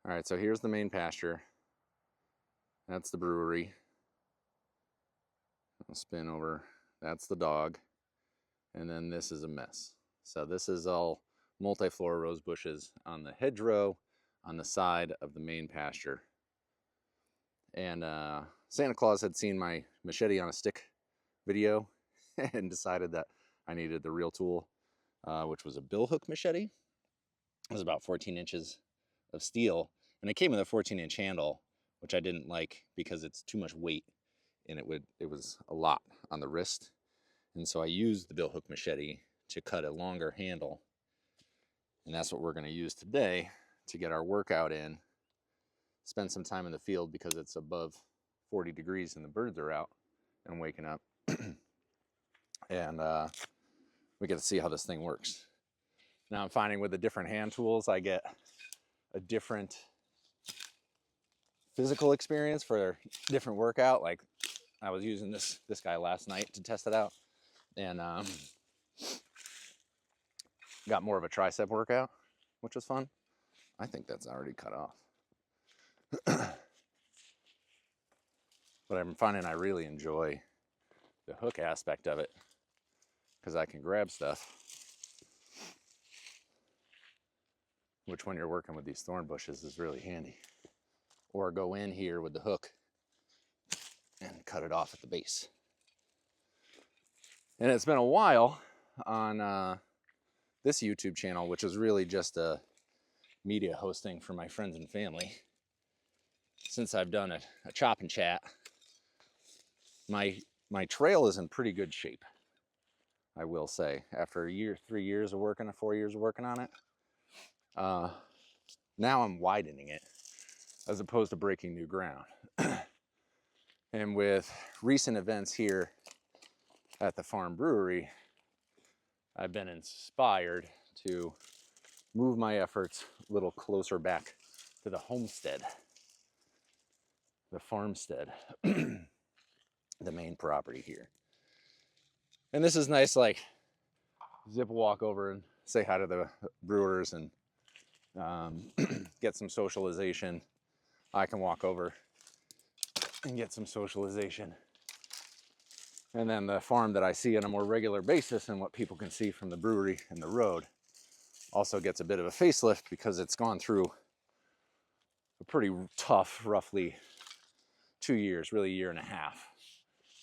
All right, so here's the main pasture. That's the brewery. I'll spin over. That's the dog. And then this is a mess. So this is all multiflora rose bushes on the hedgerow on the side of the main pasture. And Santa Claus had seen my machete on a stick video and decided that I needed the real tool, which was a Billhook Machete. It was about 14 inches of steel, and it came with a 14-inch handle, which I didn't like because it's too much weight, and it was a lot on the wrist. And so I used the Billhook Machete to cut a longer handle, and that's what we're going to use today to get our workout in, spend some time in the field because it's above 40 degrees and the birds are out and waking up. And we get to see how this thing works. Now I'm finding with the different hand tools, I get a different physical experience for different workout. Like I was using this guy last night to test it out, and got more of a tricep workout, which was fun. I think that's already cut off. But I'm finding I really enjoy the hook aspect of it because I can grab stuff, which when you're working with these thorn bushes is really handy. Or go in here with the hook and cut it off at the base. And it's been a while on this YouTube channel, which is really just a media hosting for my friends and family, since I've done a chop and chat. My trail is in pretty good shape, I will say. After a year, 3 years of working, 4 years of working on it, now I'm widening it as opposed to breaking new ground. And with recent events here at the farm brewery, I've been inspired to move my efforts a little closer back to the homestead, the farmstead, the main property here. And this is nice, like zip walk over and say hi to the brewers and get some socialization. I can walk over and get some socialization. And then the farm that I see on a more regular basis and what people can see from the brewery and the road also gets a bit of a facelift because it's gone through a pretty tough, roughly 2 years, really a year and a half.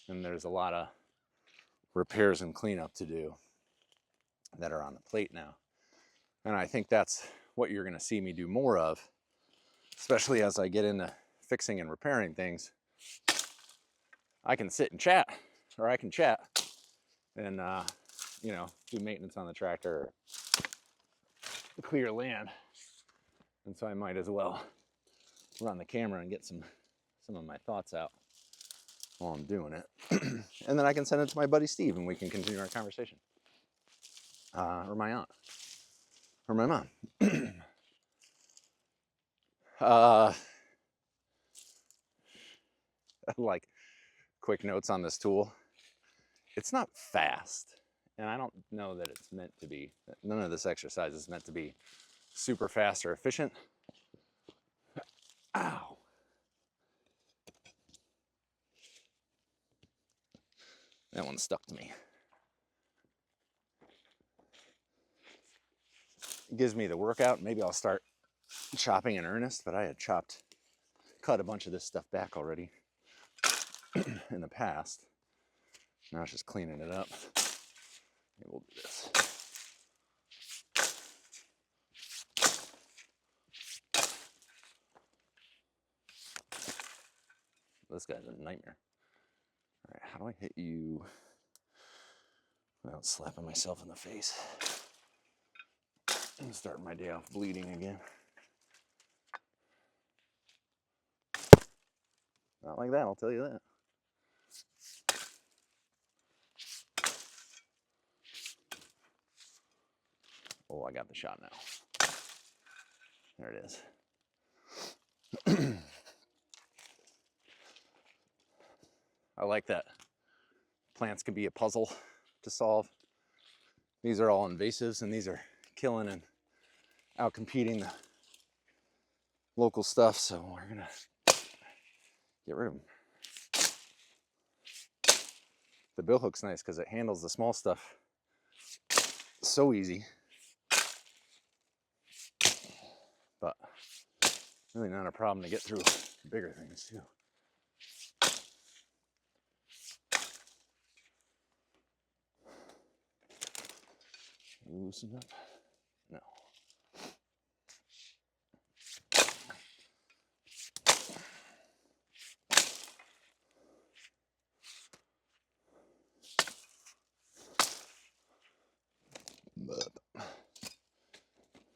And there's a lot of repairs and cleanup to do that are on the plate now. And I think that's what you're going to see me do more of, especially as I get into fixing and repairing things. I can sit and chat, or I can chat and do maintenance on the tractor or clear land. And so I might as well run the camera and get some of my thoughts out while I'm doing it. And then I can send it to my buddy Steve and we can continue our conversation. Or my aunt. Or my mom. Like, quick notes on this tool. It's not fast. And I don't know that it's meant to be. None of this exercise is meant to be super fast or efficient. Ow. That one stuck to me. It gives me the workout. Maybe I'll start chopping in earnest, but I had cut a bunch of this stuff back already in the past. Now it's just cleaning it up. Maybe we'll do this. This guy's a nightmare. All right, how do I hit you without slapping myself in the face? I'm starting my day off bleeding again. Not like that, I'll tell you that. Oh, I got the shot now. There it is. I like that plants can be a puzzle to solve. These are all invasives and these are killing and outcompeting local stuff, so we're gonna get rid of them. The Billhook's nice because it handles the small stuff so easy, but really not a problem to get through bigger things too. Loosen up. No.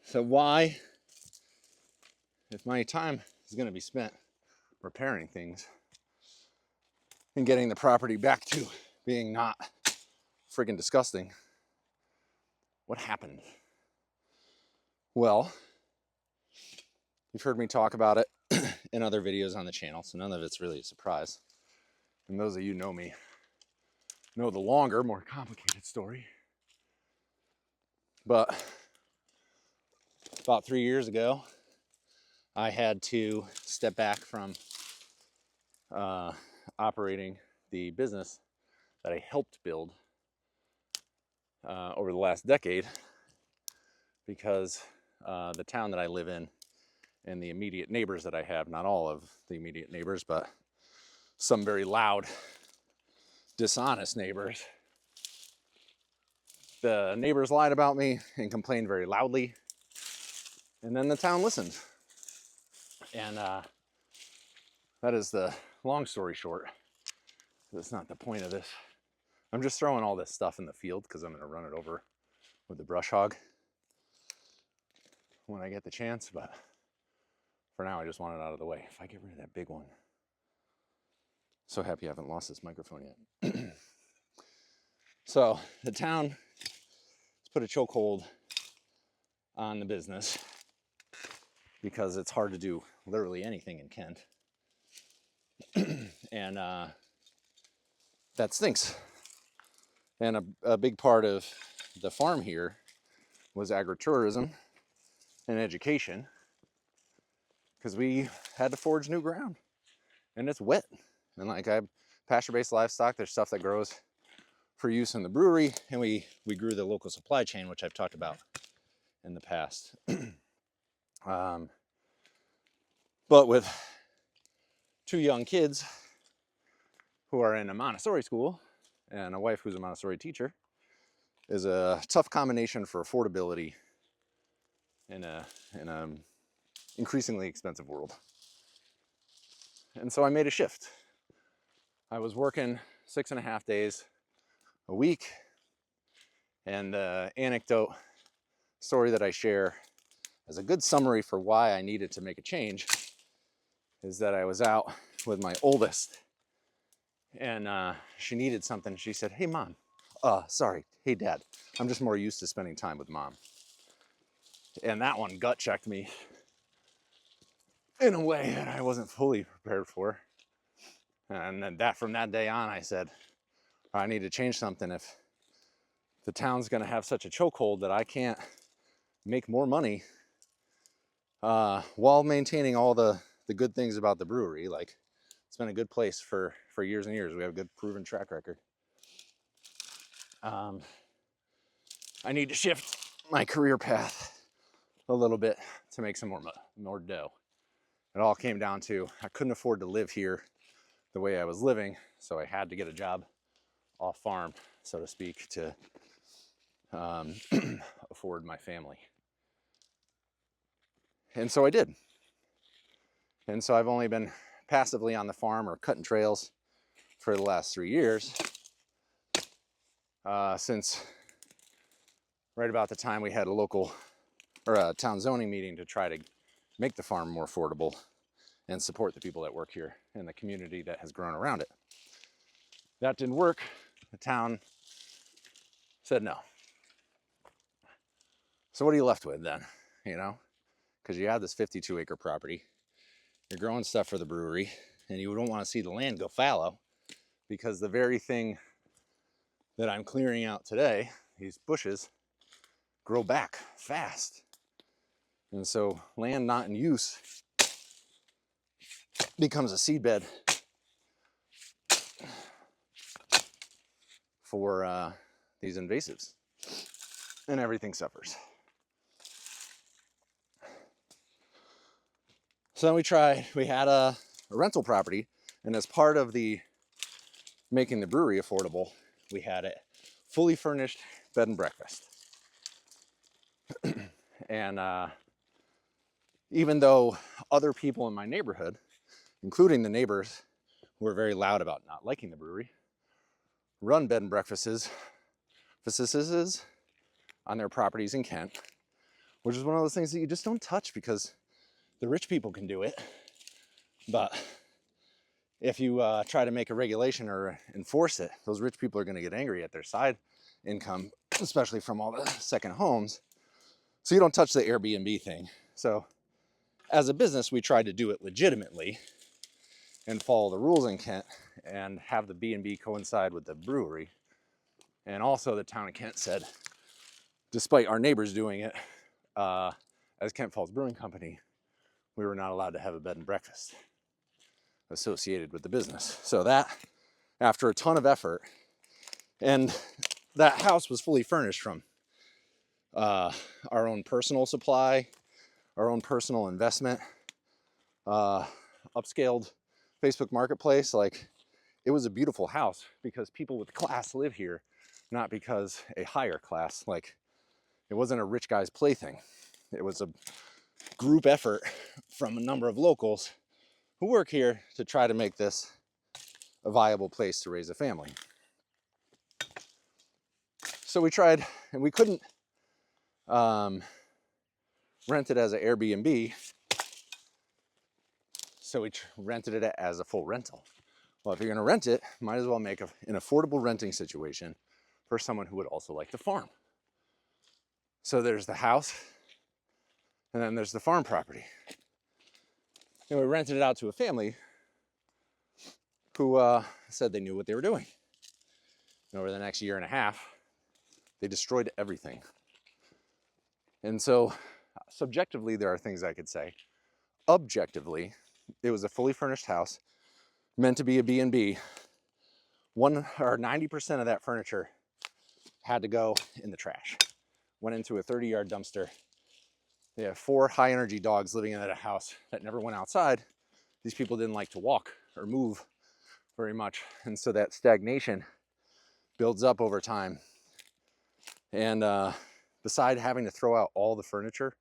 So why, if my time is going to be spent repairing things and getting the property back to being not friggin' disgusting, what happened? Well, you've heard me talk about it in other videos on the channel, so none of it's really a surprise. And those of you who know me know the longer, more complicated story. But about 3 years ago, I had to step back from operating the business that I helped build over the last decade, because the town that I live in and the immediate neighbors that I have, not all of the immediate neighbors, but some very loud, dishonest neighbors. The neighbors lied about me and complained very loudly, and then the town listened. And that is the long story short. That's not the point of this. I'm just throwing all this stuff in the field because I'm going to run it over with the brush hog when I get the chance, but for now I just want it out of the way. If I get rid of that big one. So happy I haven't lost this microphone yet. So the town has put a chokehold on the business because it's hard to do literally anything in Kent. And that stinks. And a big part of the farm here was agritourism and education, because we had to forage new ground and it's wet. And like I have pasture-based livestock, there's stuff that grows for use in the brewery, and we grew the local supply chain, which I've talked about in the past. But with 2 young kids who are in a Montessori school and a wife who's a Montessori teacher, is a tough combination for affordability in a increasingly expensive world. And so I made a shift. I was working 6.5 days a week, and the anecdote story that I share as a good summary for why I needed to make a change is that I was out with my oldest, and she needed something. She said, "Hey mom, sorry, hey dad, I'm just more used to spending time with mom." And that one gut checked me in a way that I wasn't fully prepared for. And then from that day on, I said, I need to change something. If the town's gonna have such a chokehold that I can't make more money while maintaining all the good things about the brewery, like it's been a good place for years and years. We have a good proven track record. I need to shift my career path a little bit to make some more dough. It all came down to I couldn't afford to live here the way I was living, so I had to get a job off farm, so to speak, to afford my family. And so I did. And so I've only been passively on the farm or cutting trails for the last 3 years, since right about the time we had a local or a town zoning meeting to try to make the farm more affordable and support the people that work here and the community that has grown around it. That didn't work. The town said no. So what are you left with then? You know, because you have this 52-acre property, you're growing stuff for the brewery, and you don't want to see the land go fallow, because the very thing that I'm clearing out today, these bushes, grow back fast. And so land not in use becomes a seedbed for these invasives, and everything suffers. So then we had a rental property, and as part of the making the brewery affordable, we had a fully furnished bed and breakfast. And even though other people in my neighborhood, including the neighbors who were very loud about not liking the brewery, run bed and breakfasts on their properties in Kent, which is one of those things that you just don't touch because the rich people can do it. But if you try to make a regulation or enforce it, those rich people are going to get angry at their side income, especially from all the second homes. So you don't touch the Airbnb thing. So as a business, we tried to do it legitimately and follow the rules in Kent and have the B&B coincide with the brewery. And also the town of Kent said, despite our neighbors doing it, as Kent Falls Brewing Company, we were not allowed to have a bed and breakfast associated with the business. So that, after a ton of effort, and that house was fully furnished from our own personal supply, our own personal investment, upscaled Facebook Marketplace. Like, it was a beautiful house because people with class live here, not because a higher class. Like, it wasn't a rich guy's plaything. It was a group effort from a number of locals who work here to try to make this a viable place to raise a family. So we tried, and we couldn't rent it as an Airbnb, so we rented it as a full rental. Well, if you're gonna rent it, might as well make an affordable renting situation for someone who would also like to farm. So there's the house, and then there's the farm property. And we rented it out to a family who said they knew what they were doing. And over the next year and a half, they destroyed everything. And so subjectively, there are things I could say. Objectively, it was a fully furnished house, meant to be a B&B. 90% of that furniture had to go in the trash. Went into a 30-yard dumpster. They have 4 high-energy dogs living in that house that never went outside. These people didn't like to walk or move very much, and so that stagnation builds up over time. And beside having to throw out all the furniture,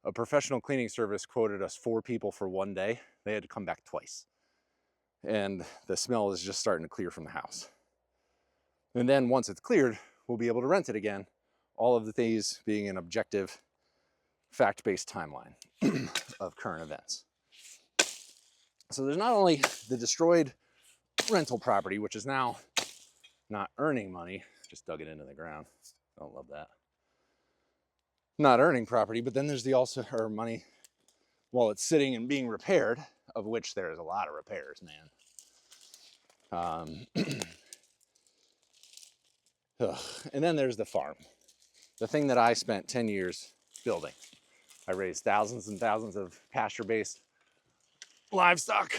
a professional cleaning service quoted us 4 people for one day. They had to come back twice. And the smell is just starting to clear from the house. And then once it's cleared, we'll be able to rent it again. All of the things being an objective, fact-based timeline of current events. So there's not only the destroyed rental property, which is now not earning money, just dug it into the ground. Don't love that. Not earning property, but then there's the also or money while it's sitting and being repaired, of which there's a lot of repairs, man. And then there's the farm, the thing that I spent 10 years building. I raised thousands and thousands of pasture-based livestock,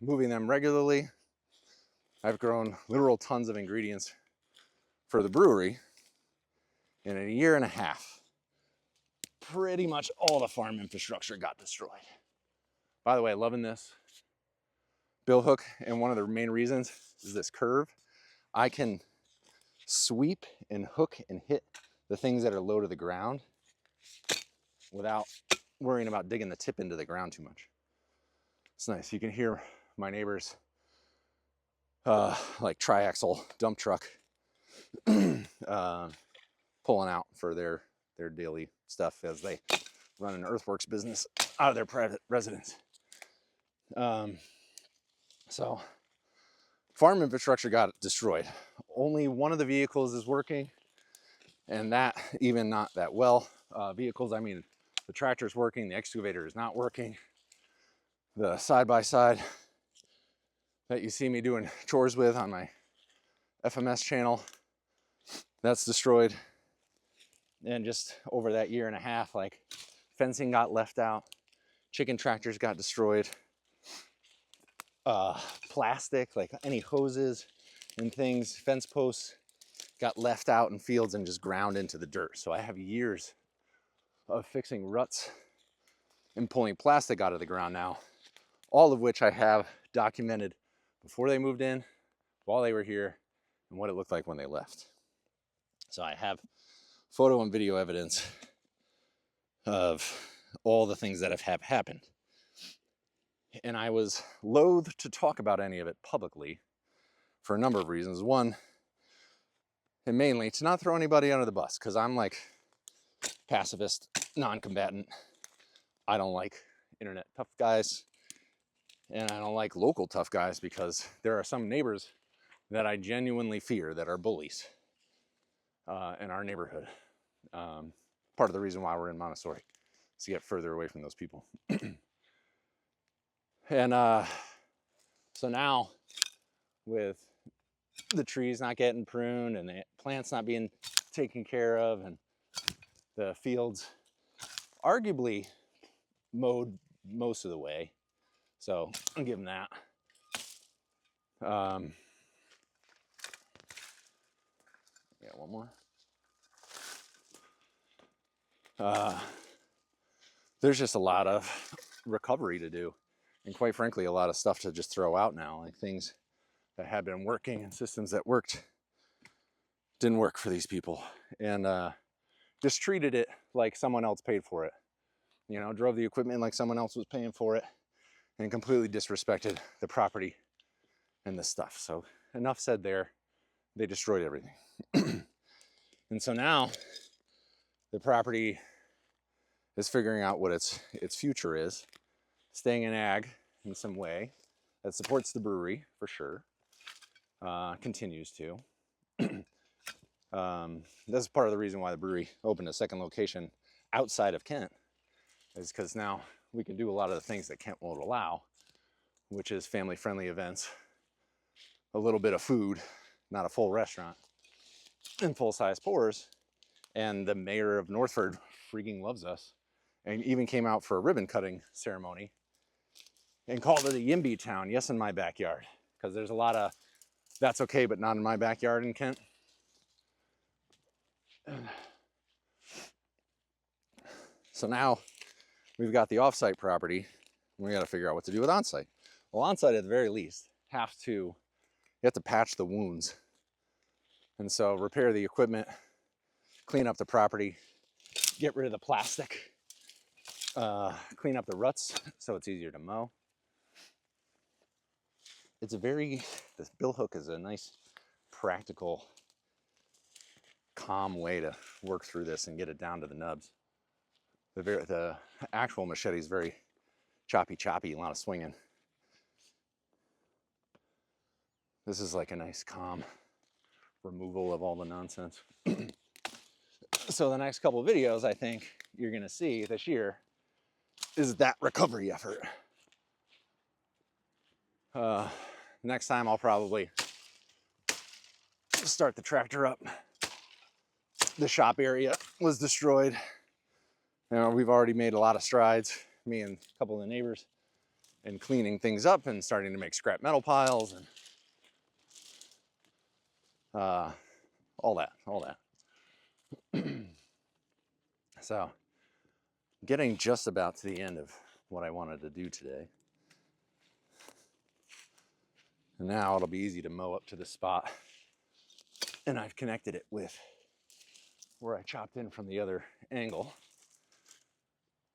moving them regularly. I've grown literal tons of ingredients for the brewery. In a year and a half, pretty much all the farm infrastructure got destroyed. By the way, loving this Billhook, and one of the main reasons is this curve. I can sweep and hook and hit the things that are low to the ground without worrying about digging the tip into the ground too much. It's nice. You can hear my neighbor's like triaxle dump truck pulling out for their daily stuff as they run an earthworks business out of their private residence. So farm infrastructure got destroyed. Only one of the vehicles is working, and that even not that well. Vehicles, I mean, the tractor's working, the excavator is not working. The side-by-side that you see me doing chores with on my FMS channel, that's destroyed. And just over that year and a half, like, fencing got left out, Chicken tractors got destroyed. Plastic, like any hoses and things, fence posts got left out in fields and just ground into the dirt. So I have years of fixing ruts and pulling plastic out of the ground now, all of which I have documented before they moved in, while they were here, and what it looked like when they left. So I have photo and video evidence of all the things that have happened. And I was loath to talk about any of it publicly for a number of reasons. One, and mainly to not throw anybody under the bus, because I'm like pacifist, non-combatant. I don't like internet tough guys, and I don't like local tough guys, because there are some neighbors that I genuinely fear that are bullies in our neighborhood. Part of the reason why we're in Montessori is to get further away from those people. And so now, with the trees not getting pruned and the plants not being taken care of and the fields arguably mowed most of the way, so I'll give them that. Yeah, one more. There's just a lot of recovery to do, and quite frankly, a lot of stuff to just throw out now, like things that had been working and systems that worked didn't work for these people, and just treated it like someone else paid for it. You know, drove the equipment like someone else was paying for it, and completely disrespected the property and the stuff. So enough said there. They destroyed everything. And so now the property is figuring out what its future is, staying in ag in some way that supports the brewery for sure, continues to. That's part of the reason why the brewery opened a second location outside of Kent, is because now we can do a lot of the things that Kent won't allow, which is family-friendly events, a little bit of food, not a full restaurant, and full-size pours. And the mayor of Northford freaking loves us, and even came out for a ribbon cutting ceremony and called it a Yimby town. Yes, in my backyard, because there's a lot of that's okay, but not in my backyard in Kent. So now we've got the offsite property. We got to figure out what to do with onsite. Well, onsite at the very least you have to patch the wounds, and so repair the equipment, clean up the property, get rid of the plastic, clean up the ruts so it's easier to mow. It's this Billhook is a nice, practical, calm way to work through this and get it down to the nubs. The actual machete is very choppy, a lot of swinging. This is like a nice, calm removal of all the nonsense. So the next couple of videos I think you're gonna see this year is that recovery effort. Next time I'll probably start the tractor up. The shop area was destroyed. You know, we've already made a lot of strides, me and a couple of the neighbors, in cleaning things up and starting to make scrap metal piles and all that. So, getting just about to the end of what I wanted to do today. And now it'll be easy to mow up to the spot. And I've connected it with where I chopped in from the other angle.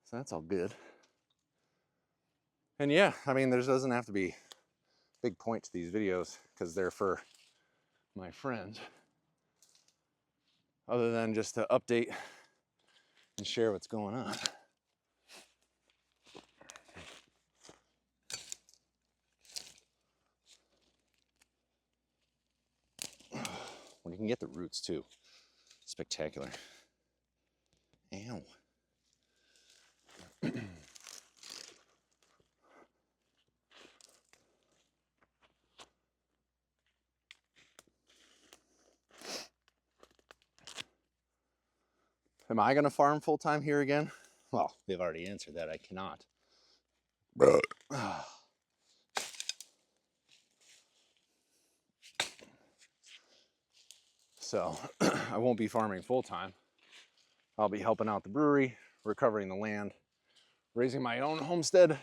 So that's all good. And yeah, I mean, there doesn't have to be a big point to these videos because they're for my friends, other than just to update and share what's going on. When you can get the roots too, spectacular. Ow. Am I going to farm full-time here again? Well, they've already answered that. I cannot. So I won't be farming full time. I'll be helping out the brewery, recovering the land, raising my own homestead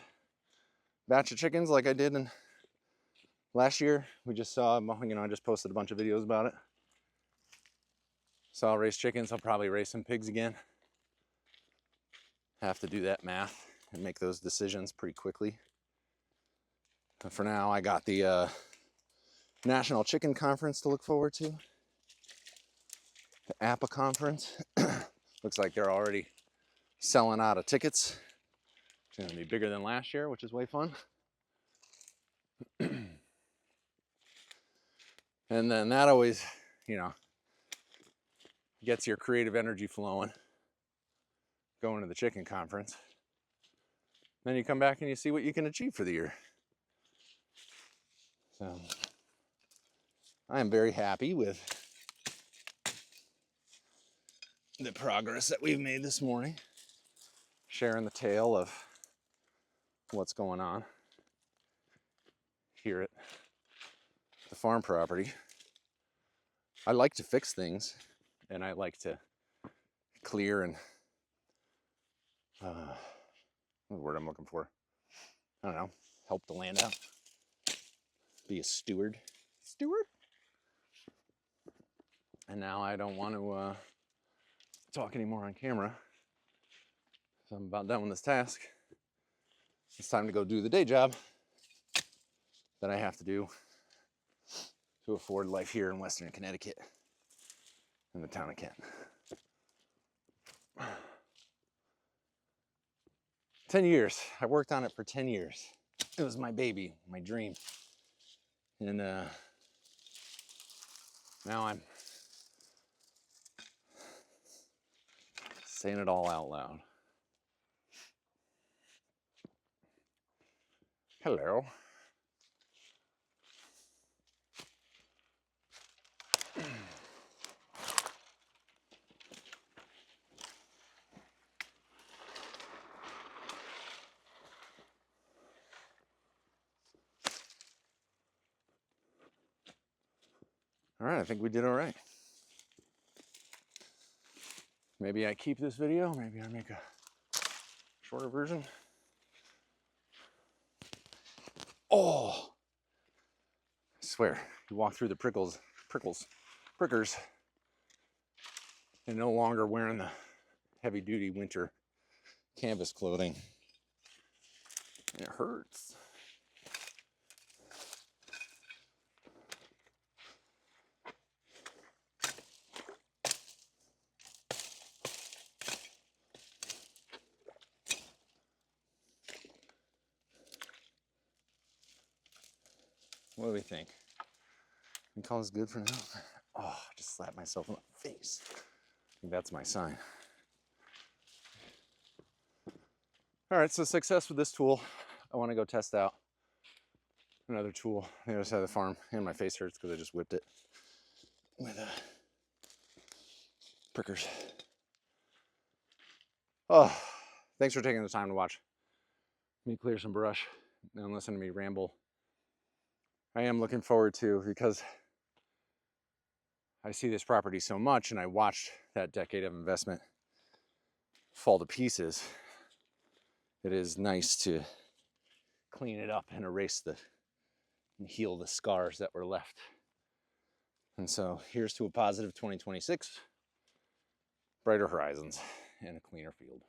batch of chickens like I did in last year. We just saw, I just posted a bunch of videos about it. So I'll raise chickens. I'll probably raise some pigs again. Have to do that math and make those decisions pretty quickly. But for now, I got the National Chicken Conference to look forward to. The APA conference. Looks like they're already selling out of tickets. It's going to be bigger than last year, which is way fun. And then that always, gets your creative energy flowing, going to the chicken conference. Then you come back and you see what you can achieve for the year. So I am very happy with the progress that we've made this morning, sharing the tale of what's going on here at the farm property. I like to fix things, and I like to clear and what's the word I'm looking for? I don't know, help the land out. Be a steward. And now I don't want to talk anymore on camera. So I'm about done with this task. It's time to go do the day job that I have to do to afford life here in Western Connecticut, in the town of Kent. 10 years. I worked on it for 10 years. It was my baby, my dream. And now I'm saying it all out loud. Hello. All right, I think we did all right. Maybe I keep this video, maybe I make a shorter version. Oh, I swear, you walk through the prickers, and no longer wearing the heavy-duty winter canvas clothing. It hurts. What do we think? You call this good for now? Oh, I just slapped myself in the face. I think that's my sign. All right, so success with this tool. I want to go test out another tool on the other side of the farm. And my face hurts because I just whipped it with prickers. Oh, thanks for taking the time to watch me clear some brush and listen to me ramble. I am looking forward to, because I see this property so much and I watched that decade of investment fall to pieces. It is nice to clean it up and erase and heal the scars that were left. And so here's to a positive 2026, brighter horizons, and a cleaner field.